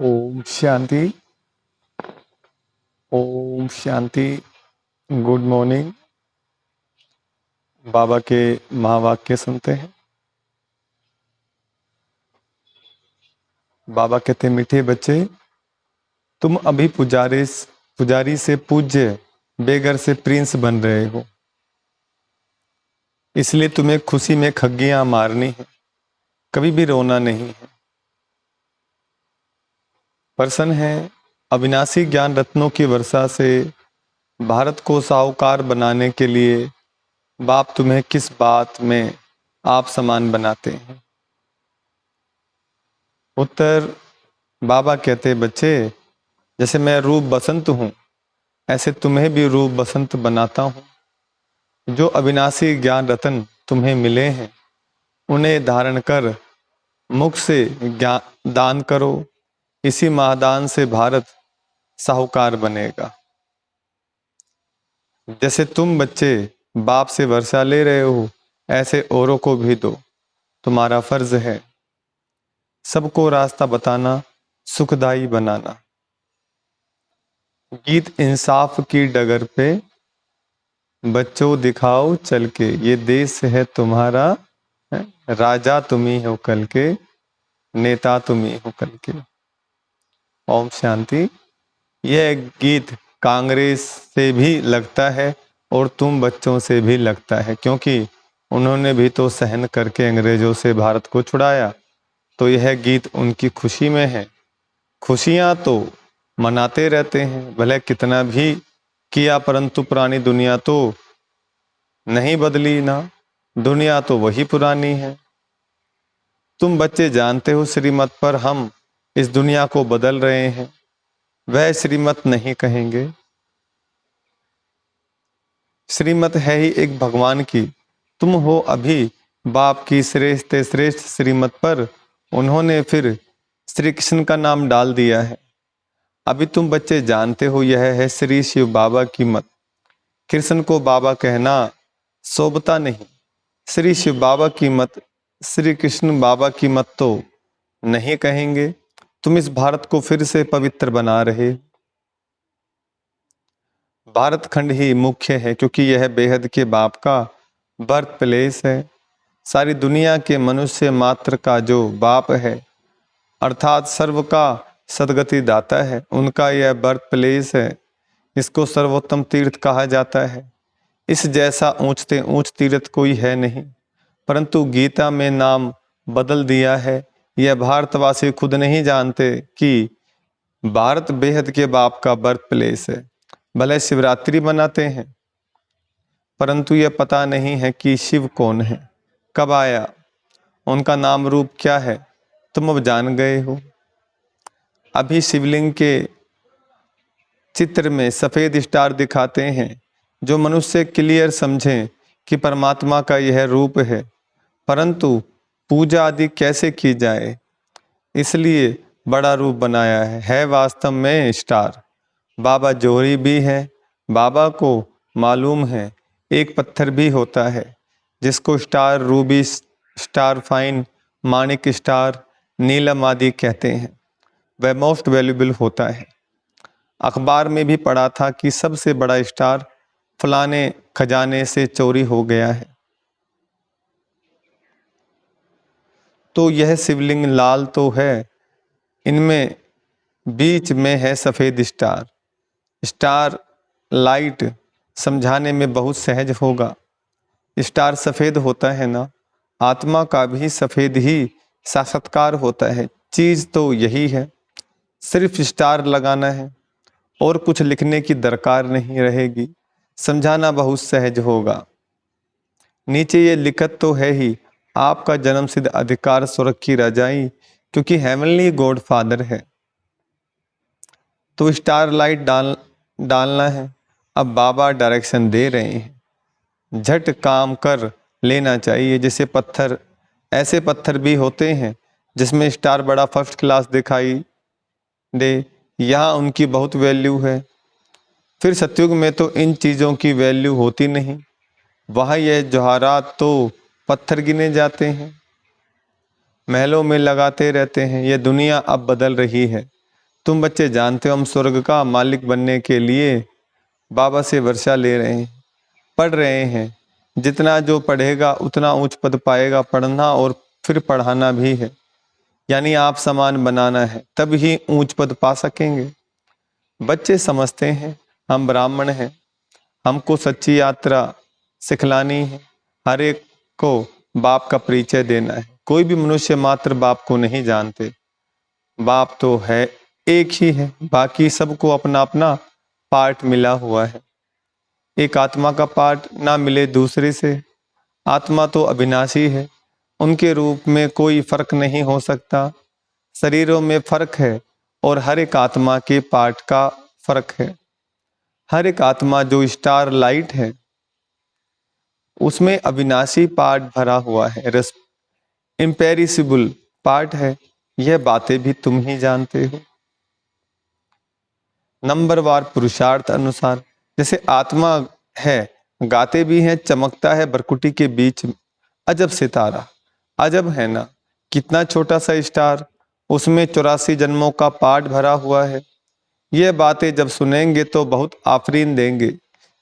Om Shanti. Om Shanti. Good morning. बाबा के महावाक्य सुनते हैं। बाबा कहते, मीठे बच्चे, तुम अभी पुजारी से पूज्य, बेगर से प्रिंस बन रहे हो। इसलिए तुम्हें खुशी में खग्गियां मारनी है, कभी भी रोना नहीं है। प्रसन्न है, अविनाशी ज्ञान रत्नों की वर्षा से भारत को साहूकार बनाने के लिए बाप तुम्हें किस बात में आप समान बनाते हैं। उत्तर, बाबा कहते, बच्चे, जैसे मैं रूप बसंत हूँ, ऐसे तुम्हें भी रूप बसंत बनाता हूँ। जो अविनाशी ज्ञान रतन तुम्हें मिले हैं, उन्हें धारण कर मुख से ज्ञान दान करो। इसी महादान से भारत साहूकार बनेगा। जैसे तुम बच्चे बाप से वर्षा ले रहे हो, ऐसे औरों को भी दो। तुम्हारा फर्ज है सबको रास्ता बताना, सुखदाई बनाना। गीत इंसाफ की डगर पे बच्चों दिखाओ चल के, ये देश है तुम्हारा, राजा तुम ही हो कल के, नेता तुम ही हो कल के। ओम शांति। यह गीत कांग्रेस से भी लगता है और तुम बच्चों से भी लगता है, क्योंकि उन्होंने भी तो सहन करके अंग्रेजों से भारत को छुड़ाया। तो यह गीत उनकी खुशी में है। खुशियां तो मनाते रहते हैं, भले कितना भी किया, परंतु पुरानी दुनिया तो नहीं बदली ना, दुनिया तो वही पुरानी है। तुम बच्चे जानते हो श्रीमत पर हम इस दुनिया को बदल रहे हैं। वह श्रीमत नहीं कहेंगे, श्रीमत है ही एक भगवान की। तुम हो अभी बाप की श्रेष्ठ श्रेष्ठ श्रीमत पर, उन्होंने फिर श्री कृष्ण का नाम डाल दिया है। अभी तुम बच्चे जानते हो यह है श्री शिव बाबा की मत। कृष्ण को बाबा कहना शोभता नहीं। श्री शिव बाबा की मत, श्री कृष्ण बाबा की मत तो नहीं कहेंगे। तुम इस भारत को फिर से पवित्र बना रहे। भारत खंड ही मुख्य है, क्योंकि यह बेहद के बाप का बर्थ प्लेस है। सारी दुनिया के मनुष्य मात्र का जो बाप है, अर्थात सर्व का सदगति दाता है, उनका यह बर्थ प्लेस है। इसको सर्वोत्तम तीर्थ कहा जाता है। इस जैसा ऊंचते ऊंच तीर्थ कोई है नहीं, परंतु गीता में नाम बदल दिया है। यह भारतवासी खुद नहीं जानते कि भारत बेहद के बाप का बर्थ प्लेस है। भले शिवरात्रि मनाते हैं, परंतु यह पता नहीं है कि शिव कौन है, कब आया, उनका नाम रूप क्या है। तुम अब जान गए हो। अभी शिवलिंग के चित्र में सफेद स्टार दिखाते हैं, जो मनुष्य क्लियर समझें कि परमात्मा का यह रूप है। परंतु पूजा आदि कैसे की जाए, इसलिए बड़ा रूप बनाया है वास्तव में स्टार। बाबा जोहरी भी है। बाबा को मालूम है एक पत्थर भी होता है जिसको स्टार, रूबी स्टार, फाइन, माणिक स्टार, नीलम आदि कहते हैं। वह मोस्ट वैल्यूबल होता है। अखबार में भी पढ़ा था कि सबसे बड़ा स्टार फलाने खजाने से चोरी हो गया है। तो यह शिवलिंग लाल तो है, इनमें बीच में है सफेद स्टार। स्टार लाइट समझाने में बहुत सहज होगा। स्टार सफेद होता है ना, आत्मा का भी सफेद ही साक्षात्कार होता है। चीज तो यही है, सिर्फ स्टार लगाना है और कुछ लिखने की दरकार नहीं रहेगी। समझाना बहुत सहज होगा। नीचे ये लिखत तो है ही, आपका जन्म सिद्ध अधिकार स्वर्ग की रजाई, क्योंकि हेवनली गॉड फादर है। तो स्टार लाइट डालना है। अब बाबा डायरेक्शन दे रहे हैं, झट काम कर लेना चाहिए। जैसे पत्थर, ऐसे पत्थर भी होते हैं जिसमें स्टार बड़ा फर्स्ट क्लास दिखाई दे, यहाँ उनकी बहुत वैल्यू है। फिर सतयुग में तो इन चीज़ों की वैल्यू होती नहीं, वहाँ यह जवाहरात तो पत्थर गिने जाते हैं, महलों में लगाते रहते हैं। यह दुनिया अब बदल रही है। तुम बच्चे जानते हो हम स्वर्ग का मालिक बनने के लिए बाबा से वर्षा ले रहे हैं, पढ़ रहे हैं। जितना जो पढ़ेगा उतना उच्च पद पाएगा। पढ़ना और फिर पढ़ाना भी है, यानी आप समान बनाना है, तब ही ऊंच पद पा सकेंगे। बच्चे समझते हैं हम ब्राह्मण हैं, हमको सच्ची यात्रा सिखलानी है, हर एक को बाप का परिचय देना है। कोई भी मनुष्य मात्र बाप को नहीं जानते। बाप तो है, एक ही है, बाकी सबको अपना अपना पार्ट मिला हुआ है। एक आत्मा का पार्ट ना मिले दूसरे से। आत्मा तो अविनाशी है, उनके रूप में कोई फर्क नहीं हो सकता। शरीरों में फर्क है और हर एक आत्मा के पार्ट का फर्क है। हर एक आत्मा जो स्टार लाइट है उसमें अविनाशी पार्ट भरा हुआ है, रस इम्पेरिसिबल पार्ट है। यह बातें भी तुम ही जानते हो। नंबरवार पुरुषार्थ अनुसार, जैसे आत्मा है, गाते भी हैं, चमकता है बरकुटी के बीच में। अजब सितारा, अजब है ना, कितना छोटा सा स्टार, उसमें 84 जन्मों का पार्ट भरा हुआ है। ये बातें जब सुनेंगे तो बहुत आफरीन देंगे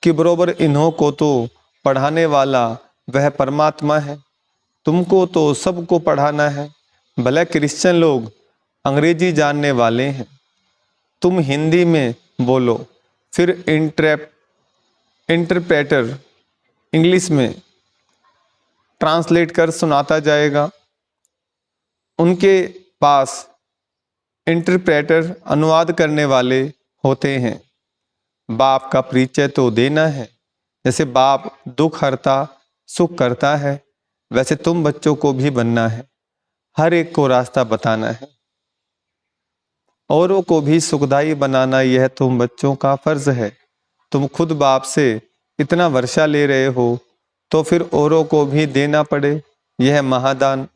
कि बरोबर इन्हों को तो पढ़ाने वाला वह परमात्मा है, तुमको तो सबको पढ़ाना है। भले क्रिश्चियन लोग अंग्रेजी जानने वाले हैं, तुम हिंदी में बोलो, फिर इंटरप्रेटर इंग्लिश में ट्रांसलेट कर सुनाता जाएगा। उनके पास इंटरप्रेटर अनुवाद करने वाले होते हैं। बाप का परिचय तो देना है। जैसे बाप दुख हरता सुख करता है, वैसे तुम बच्चों को भी बनना है। हर एक को रास्ता बताना है, औरों को भी सुखदायी बनाना, यह तुम बच्चों का फर्ज है। तुम खुद बाप से इतना वर्षा ले रहे हो तो फिर औरों को भी देना पड़े। यह महादान,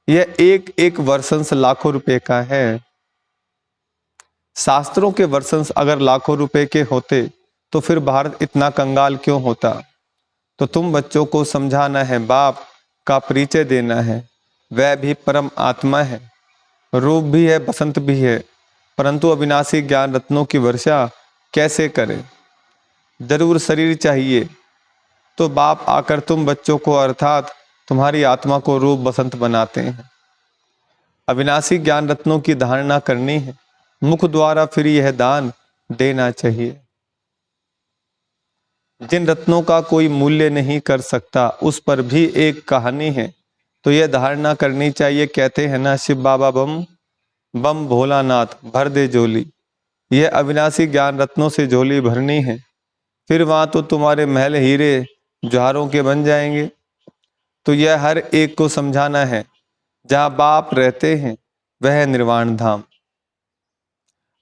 यह एक एक वर्षंस लाखों रुपए का है। शास्त्रों के वर्षंस अगर लाखों रुपए के होते तो फिर भारत इतना कंगाल क्यों होता। तो तुम बच्चों को समझाना है, बाप का परिचय देना है। वह भी परम आत्मा है, रूप भी है, बसंत भी है, परंतु अविनाशी ज्ञान रत्नों की वर्षा कैसे करें। जरूर शरीर चाहिए, तो बाप आकर तुम बच्चों को अर्थात तुम्हारी आत्मा को रूप बसंत बनाते हैं। अविनाशी ज्ञान रत्नों की धारणा करनी है, मुख द्वारा फिर यह दान देना चाहिए। जिन रत्नों का कोई मूल्य नहीं कर सकता, उस पर भी एक कहानी है, तो यह धारणा करनी चाहिए। कहते हैं ना, शिव बाबा बम बम भोलानाथ भर दे झोली। यह अविनाशी ज्ञान रत्नों से झोली भरनी है, फिर वहां तो तुम्हारे महल हीरे जवाहरों के बन जाएंगे। तो यह हर एक को समझाना है, जहां बाप रहते हैं वह निर्वाण धाम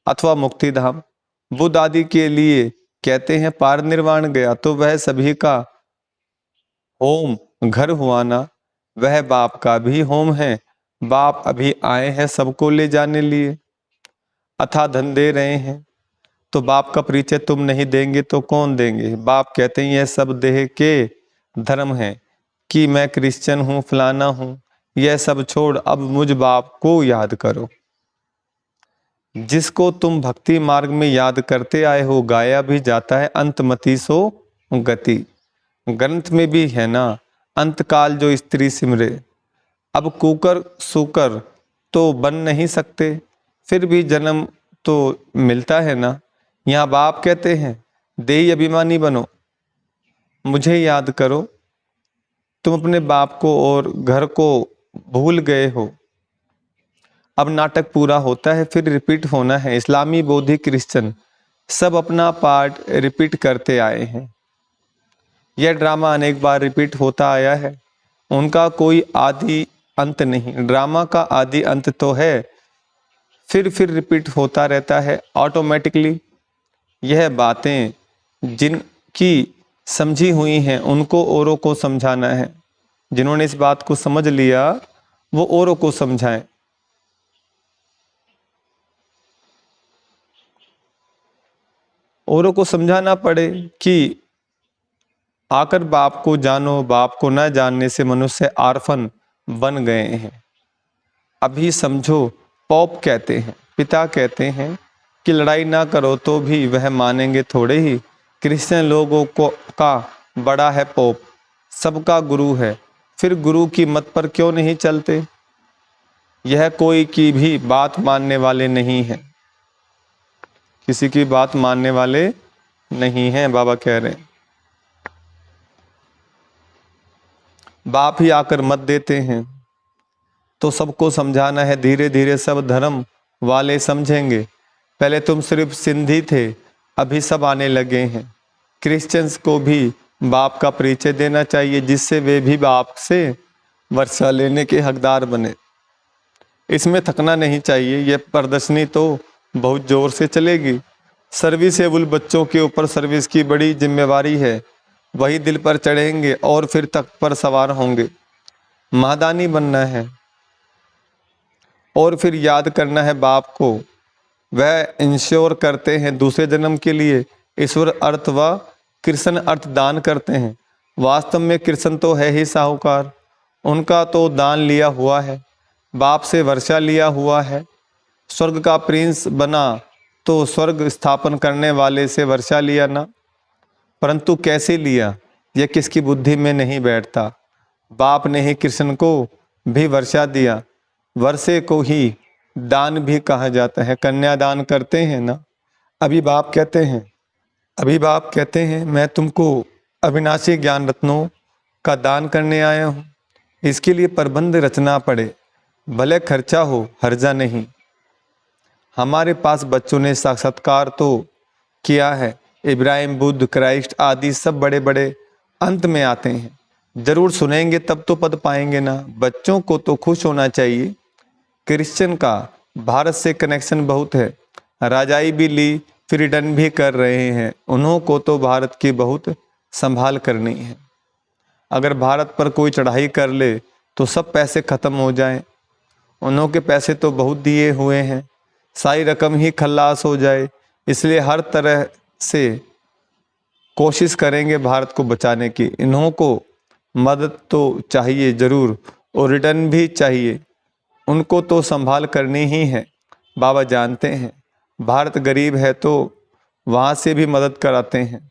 अथवा मुक्ति धाम। बुद्ध आदि के लिए कहते हैं पार निर्वाण गया, तो वह सभी का होम घर हुआ ना, वह बाप का भी होम है। बाप अभी आए हैं सबको ले जाने लिए, अथा धन दे रहे हैं। तो बाप का परिचय तुम नहीं देंगे तो कौन देंगे। बाप कहते हैं यह सब देह के धर्म है कि मैं क्रिश्चियन हूँ, फलाना हूँ, यह सब छोड़ अब मुझ बाप को याद करो। जिसको तुम भक्ति मार्ग में याद करते आए हो, गाया भी जाता है अंतमति सो गति। ग्रंथ में भी है ना, अंतकाल जो स्त्री सिमरे। अब कुकर सुकर तो बन नहीं सकते, फिर भी जन्म तो मिलता है ना। यहाँ बाप कहते हैं देही अभिमानी बनो, मुझे याद करो। तुम अपने बाप को और घर को भूल गए हो। अब नाटक पूरा होता है, फिर रिपीट होना है। इस्लामी, बौद्धिक, क्रिश्चियन सब अपना पार्ट रिपीट करते आए हैं। यह ड्रामा अनेक बार रिपीट होता आया है, उनका कोई आदि अंत नहीं। ड्रामा का आदि अंत तो है, फिर रिपीट होता रहता है ऑटोमेटिकली। यह बातें जिनकी समझी हुई हैं उनको औरों को समझाना है। जिन्होंने इस बात को समझ लिया वो औरों को समझाएं। औरों को समझाना पड़े कि आकर बाप को जानो, बाप को न जानने से मनुष्य आर्फन बन गए हैं। अभी समझो, पॉप कहते हैं पिता कहते हैं कि लड़ाई ना करो तो भी वह मानेंगे थोड़े ही। क्रिश्चियन लोगों को का बड़ा है पोप, सबका गुरु है, फिर गुरु की मत पर क्यों नहीं चलते? यह कोई की भी बात मानने वाले नहीं हैं, किसी की बात मानने वाले नहीं हैं। बाबा कह रहे हैं बाप ही आकर मत देते हैं तो सबको समझाना है, धीरे धीरे सब धर्म वाले समझेंगे। पहले तुम सिर्फ सिंधी थे, अभी सब आने लगे हैं। क्रिश्चियंस को भी बाप का परिचय देना चाहिए, जिससे वे भी बाप से वर्षा लेने के हकदार बने। इसमें थकना नहीं चाहिए, यह प्रदर्शनी तो बहुत जोर से चलेगी। सर्विसेबल बच्चों के ऊपर सर्विस की बड़ी जिम्मेवारी है, वही दिल पर चढ़ेंगे और फिर तख्त पर सवार होंगे। महादानी बनना है और फिर याद करना है बाप को। वह इंश्योर करते हैं दूसरे जन्म के लिए ईश्वर अर्थ व कृष्ण अर्थ दान करते हैं। वास्तव में कृष्ण तो है ही साहूकार, उनका तो दान लिया हुआ है, बाप से वर्षा लिया हुआ है। स्वर्ग का प्रिंस बना तो स्वर्ग स्थापन करने वाले से वर्षा लिया ना, परंतु कैसे लिया यह किसकी बुद्धि में नहीं बैठता। बाप ने ही कृष्ण को भी वर्षा दिया, वर्षे को ही दान भी कहा जाता है। कन्यादान करते हैं ना, अभी बाप कहते हैं मैं तुमको अविनाशी ज्ञान रत्नों का दान करने आया हूँ। इसके लिए प्रबंध रचना पड़े, भले खर्चा हो, हर्जा नहीं। हमारे पास बच्चों ने साक्षात्कार तो किया है, इब्राहिम, बुद्ध, क्राइस्ट आदि सब बड़े बड़े अंत में आते हैं। जरूर सुनेंगे तब तो पद पाएंगे ना। बच्चों को तो खुश होना चाहिए। क्रिश्चियन का भारत से कनेक्शन बहुत है, राजाई भी ली, फिर रिटर्न भी कर रहे हैं। उन्हों को तो भारत की बहुत संभाल करनी है। अगर भारत पर कोई चढ़ाई कर ले तो सब पैसे खत्म हो जाएं। उन्हों के पैसे तो बहुत दिए हुए हैं, सारी रकम ही खल्लास हो जाए। इसलिए हर तरह से कोशिश करेंगे भारत को बचाने की। इन्हों को मदद तो चाहिए जरूर और रिटर्न भी चाहिए, उनको तो संभाल करनी ही है। बाबा जानते हैं भारत गरीब है तो वहाँ से भी मदद कराते हैं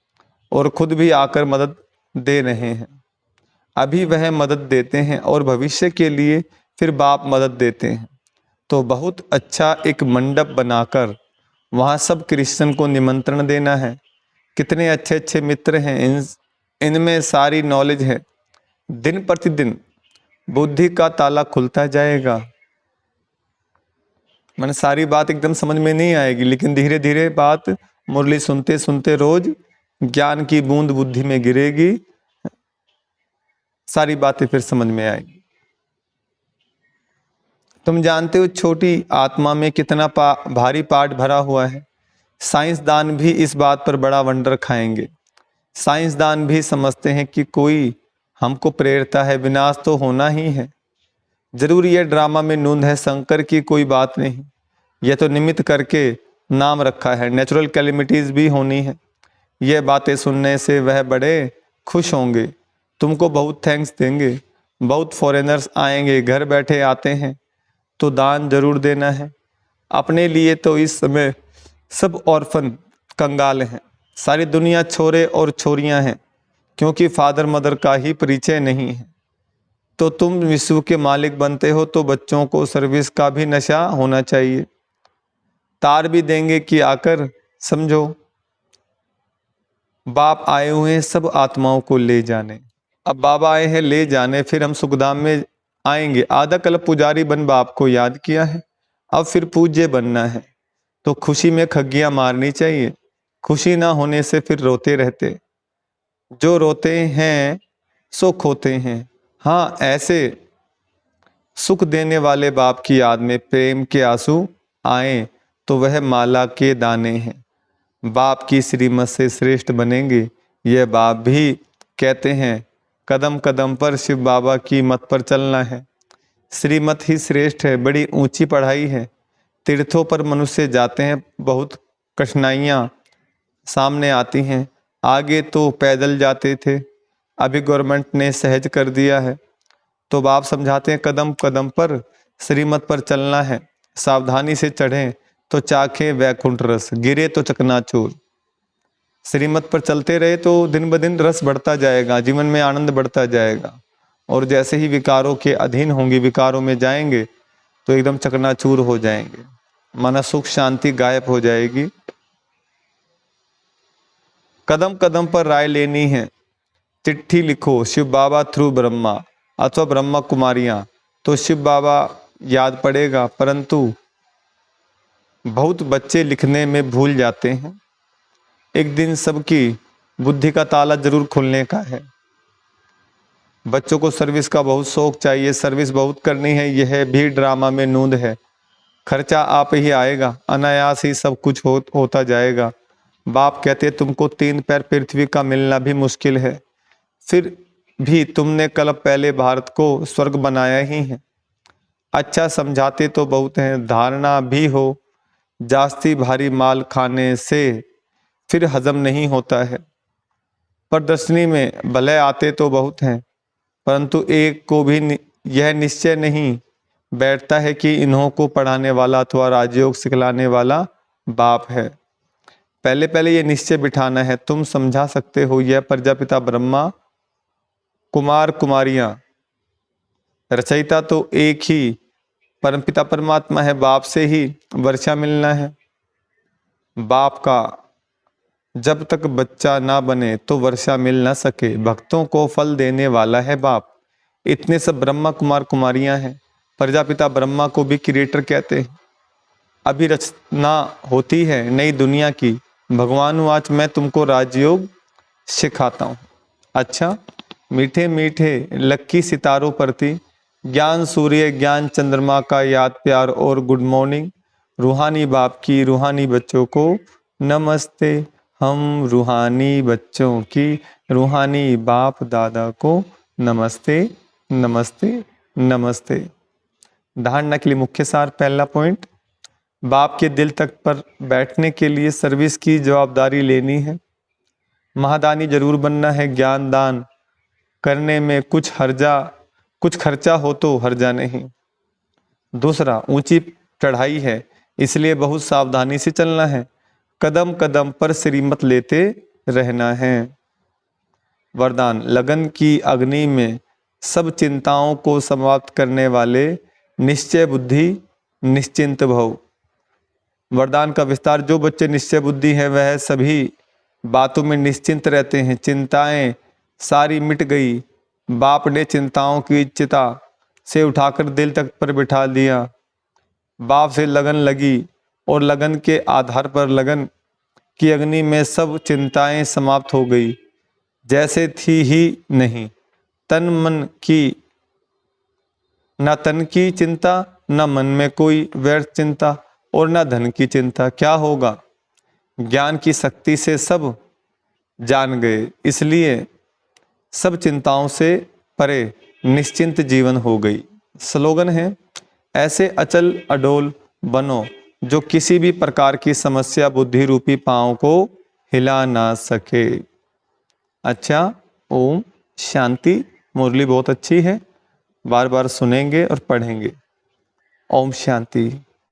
और खुद भी आकर मदद दे रहे हैं। अभी वह मदद देते हैं और भविष्य के लिए फिर बाप मदद देते हैं। तो बहुत अच्छा एक मंडप बनाकर वहाँ सब क्रिश्चियन को निमंत्रण देना है। कितने अच्छे अच्छे मित्र हैं, इनमें सारी नॉलेज है। दिन प्रतिदिन बुद्धि का ताला खुलता जाएगा। मैंने सारी बात एकदम समझ में नहीं आएगी, लेकिन धीरे धीरे बात मुरली सुनते सुनते रोज ज्ञान की बूंद बुद्धि में गिरेगी, सारी बातें फिर समझ में आएगी। तुम जानते हो छोटी आत्मा में कितना भारी पाठ भरा हुआ है। साइंसदान भी इस बात पर बड़ा वंडर खाएंगे। साइंसदान भी समझते हैं कि कोई हमको प्रेरता है, विनाश तो होना ही है। जरूर यह ड्रामा में नूंद है, शंकर की कोई बात नहीं। यह तो निमित्त करके नाम रखा है, नेचुरल कैलेमिटीज भी होनी है। यह बातें सुनने से वह बड़े खुश होंगे, तुमको बहुत थैंक्स देंगे। बहुत फॉरेनर्स आएंगे, घर बैठे आते हैं, तो दान जरूर देना है। अपने लिए तो इस समय सब ऑर्फन कंगाल हैं, सारी दुनिया छोरे और छोरियां हैं, क्योंकि फादर मदर का ही परिचय नहीं है। तो तुम विश्व के मालिक बनते हो तो बच्चों को सर्विस का भी नशा होना चाहिए। तार भी देंगे कि आकर समझो, बाप आए हुए हैं सब आत्माओं को ले जाने। अब बाबा आए हैं ले जाने, फिर हम सुखधाम में आएंगे। आधा कल्प पुजारी बन बाप को याद किया है, अब फिर पूज्य बनना है। तो खुशी में खग्गियां मारनी चाहिए, खुशी ना होने से फिर रोते रहते। जो रोते हैं सो खोते हैं। हाँ, ऐसे सुख देने वाले बाप की याद में प्रेम के आंसू आए तो वह माला के दाने हैं। बाप की श्रीमत से श्रेष्ठ बनेंगे, यह बाप भी कहते हैं। कदम कदम पर शिव बाबा की मत पर चलना है। श्रीमत ही श्रेष्ठ है, बड़ी ऊंची पढ़ाई है। तीर्थों पर मनुष्य जाते हैं, बहुत कठिनाइयाँ सामने आती हैं। आगे तो पैदल जाते थे, अभी गवर्नमेंट ने सहज कर दिया है। तो बाप समझाते हैं कदम कदम पर श्रीमत पर चलना है, सावधानी से चढ़ें, तो चाखे वैकुंठ रस, गिरे तो चकनाचूर। श्रीमत पर चलते रहे तो दिन ब दिन रस बढ़ता जाएगा, जीवन में आनंद बढ़ता जाएगा। और जैसे ही विकारों के अधीन होंगे, विकारों में जाएंगे तो एकदम चकनाचूर हो जाएंगे, माना सुख शांति गायब हो जाएगी। कदम कदम पर राय लेनी है, चिट्ठी लिखो शिव बाबा थ्रू ब्रह्मा अथवा ब्रह्मा कुमारियां, तो शिव बाबा याद पड़ेगा। परंतु बहुत बच्चे लिखने में भूल जाते हैं। एक दिन सबकी बुद्धि का ताला जरूर खुलने का है। बच्चों को सर्विस का बहुत शौक चाहिए, सर्विस बहुत करनी है, यह भी ड्रामा में नूंद है। खर्चा आप ही आएगा, अनायास ही सब कुछ होता जाएगा। बाप कहते तुमको 3 पैर पृथ्वी का मिलना भी मुश्किल है, फिर भी तुमने कल पहले भारत को स्वर्ग बनाया ही है। अच्छा समझाते तो बहुत हैं, धारणा भी हो जास्ती भारी माल खाने से फिर हजम नहीं होता है। प्रदर्शनी में भले आते तो बहुत हैं, परंतु एक को भी यह निश्चय नहीं बैठता है कि इन्हों को पढ़ाने वाला अथवा राजयोग सिखलाने वाला बाप है। पहले पहले ये निश्चय बिठाना है। तुम समझा सकते हो, यह प्रजापिता ब्रह्मा कुमार कुमारियां, रचयिता तो एक ही परमपिता परमात्मा है, बाप से ही वर्षा मिलना है। बाप का जब तक बच्चा ना बने तो वर्षा मिल ना सके, भक्तों को फल देने वाला है बाप। इतने सब ब्रह्मा कुमार कुमारियां हैं। प्रजापिता ब्रह्मा को भी क्रिएटर कहते हैं। अभी रचना होती है नई दुनिया की। भगवान आज मैं तुमको राजयोग सिखाता हूँ। अच्छा, मीठे मीठे लक्की सितारों प्रति ज्ञान सूर्य ज्ञान चंद्रमा का याद प्यार और गुड मॉर्निंग। रूहानी बाप की रूहानी बच्चों को नमस्ते। हम रूहानी बच्चों की रूहानी बाप दादा को नमस्ते नमस्ते नमस्ते। धारणा के लिए मुख्य सार, पहला पॉइंट, बाप के दिल तक पर बैठने के लिए सर्विस की जवाबदारी लेनी है। महादानी जरूर बनना है। ज्ञान दान करने में कुछ खर्चा हो तो हर्जा नहीं। दूसरा, ऊंची चढ़ाई है, इसलिए बहुत सावधानी से चलना है। कदम कदम पर श्रीमत लेते रहना है। वरदान, लगन की अग्नि में सब चिंताओं को समाप्त करने वाले निश्चय बुद्धि निश्चिंत भव। वरदान का विस्तार, जो बच्चे निश्चय बुद्धि है वह सभी बातों में निश्चिंत रहते हैं। चिंताएं सारी मिट गई। बाप ने चिंताओं की चिता से उठाकर दिल तक पर बिठा दिया। बाप से लगन लगी और लगन के आधार पर लगन की अग्नि में सब चिंताएं समाप्त हो गई, जैसे थी ही नहीं। तन मन की, न तन की चिंता, न मन में कोई व्यर्थ चिंता और न धन की चिंता। क्या होगा? ज्ञान की शक्ति से सब जान गए, इसलिए सब चिंताओं से परे निश्चिंत जीवन हो गई। स्लोगन है, ऐसे अचल अडोल बनो जो किसी भी प्रकार की समस्या बुद्धि रूपी पांव को हिला ना सके। अच्छा, ओम शांति। मुरली बहुत अच्छी है, बार बार सुनेंगे और पढ़ेंगे। ओम शांति।